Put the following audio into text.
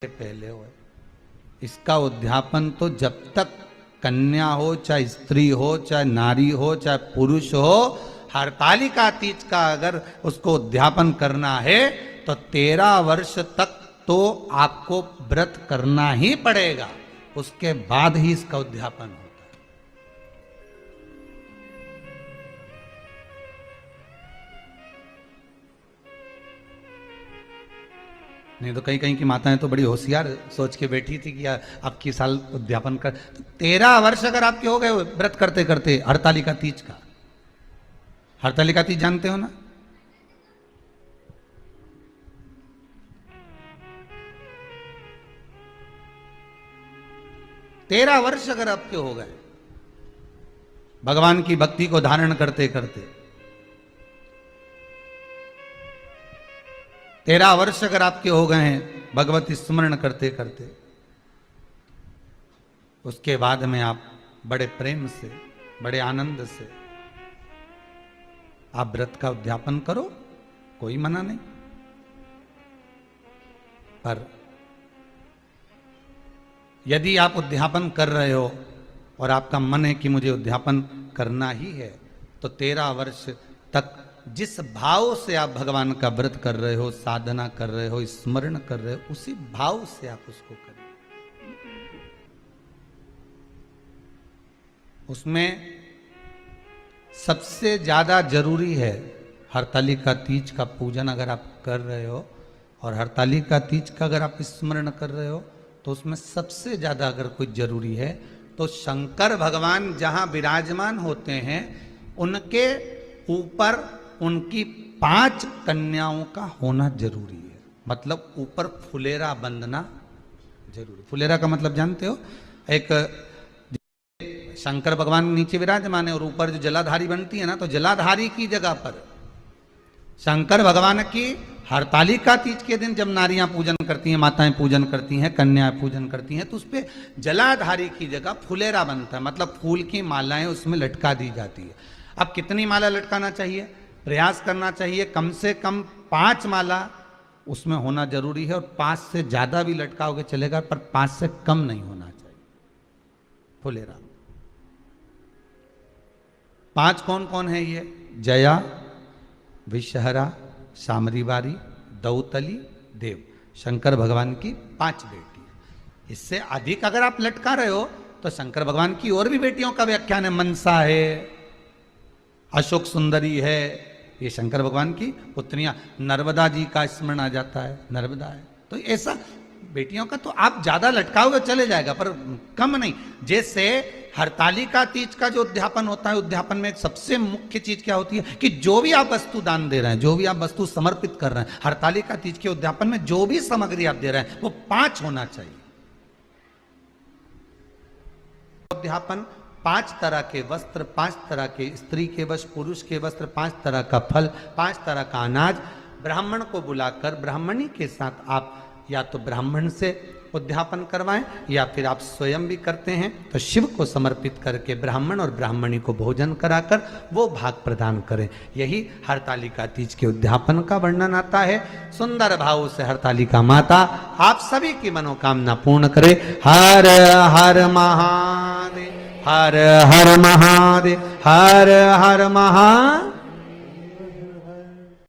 पहले हो। इसका उद्यापन तो जब तक कन्या हो, चाहे स्त्री हो, चाहे नारी हो, चाहे पुरुष हो, हरतालिका तीज का अगर उसको उद्यापन करना है तो 13 वर्ष तक तो आपको व्रत करना ही पड़ेगा, उसके बाद ही इसका उद्यापन होता है। नहीं तो कहीं कहीं की माताएं तो बड़ी होशियार सोच के बैठी थी कि अब की साल उद्यापन कर, तो 13 वर्ष अगर आपके हो गए व्रत करते करते हरतालिका तीज का। हरतालिका तीज जानते हो ना? तेरह वर्ष अगर आपके हो गए भगवान की भक्ति को धारण करते करते, 13 वर्ष अगर आपके हो गए हैं भगवती स्मरण करते करते, उसके बाद में आप बड़े प्रेम से, बड़े आनंद से आप व्रत का उद्यापन करो, कोई मना नहीं। पर यदि आप उद्यापन कर रहे हो और आपका मन है कि मुझे उद्यापन करना ही है, तो 13 वर्ष तक जिस भाव से आप भगवान का व्रत कर रहे हो, साधना कर रहे हो, स्मरण कर रहे हो, उसी भाव से आप उसको करें। उसमें सबसे ज्यादा जरूरी है हरतालिका तीज का पूजन अगर आप कर रहे हो और हरतालिका तीज का अगर आप स्मरण कर रहे हो, तो उसमें सबसे ज्यादा अगर कोई जरूरी है तो शंकर भगवान जहां विराजमान होते हैं उनके ऊपर उनकी 5 कन्याओं का होना जरूरी है। मतलब ऊपर फुलेरा बंधना जरूरी। फुलेरा का मतलब जानते हो? एक शंकर भगवान नीचे विराजमान है और ऊपर जो जलाधारी बनती है ना, तो जलाधारी की जगह पर शंकर भगवान की हरतालिका तीज के दिन जब नारियां पूजन करती हैं, माताएं पूजन करती हैं, कन्याएं पूजन करती हैं, तो उस पर जलाधारी की जगह फुलेरा बनता है। मतलब फूल की मालाएं उसमें लटका दी जाती है। अब कितनी माला लटकाना चाहिए? प्रयास करना चाहिए कम से कम 5 माला उसमें होना जरूरी है, और 5 से ज्यादा भी लटकाओगे चलेगा, पर 5 से कम नहीं होना चाहिए फुलेरा। 5 कौन कौन है ये? जया, विषहरा, सामरीवारी, दौतली, देव। शंकर भगवान की 5 बेटी। इससे अधिक अगर आप लटका रहे हो तो शंकर भगवान की और भी बेटियों का व्याख्यान है। मनसा है, अशोक सुंदरी है, ये शंकर भगवान की पुत्रियां। नर्मदा जी का स्मरण आ जाता है, नर्मदा है। तो ऐसा बेटियों का तो आप ज्यादा लटकाओगे चले जाएगा, पर कम नहीं। जैसे हरतालिका तीज का जो उद्यापन होता है, उद्यापन में सबसे मुख्य चीज क्या होती है कि जो भी आप वस्तु दान दे रहे हैं, जो भी आप वस्तु समर्पित कर रहे हैं, हरतालिका तीज के उद्यापन में जो भी सामग्री आप दे रहे हैं वो 5 होना चाहिए। उद्यापन 5 तरह के वस्त्र, 5 तरह के स्त्री के वस्त्र, पुरुष के वस्त्र, 5 तरह का फल, 5 तरह का अनाज, ब्राह्मण को बुलाकर ब्राह्मणी के साथ आप या तो ब्राह्मण से उद्यापन करवाएं या फिर आप स्वयं भी करते हैं तो शिव को समर्पित करके ब्राह्मण और ब्राह्मणी को भोजन कराकर वो भाग प्रदान करें। यही हरतालिका तीज के उद्यापन का वर्णन आता है। सुंदर भाव से हरतालिका माता आप सभी की मनोकामना पूर्ण करे। हर हर महादेव, हर हर महादेव, हर हर महादेव।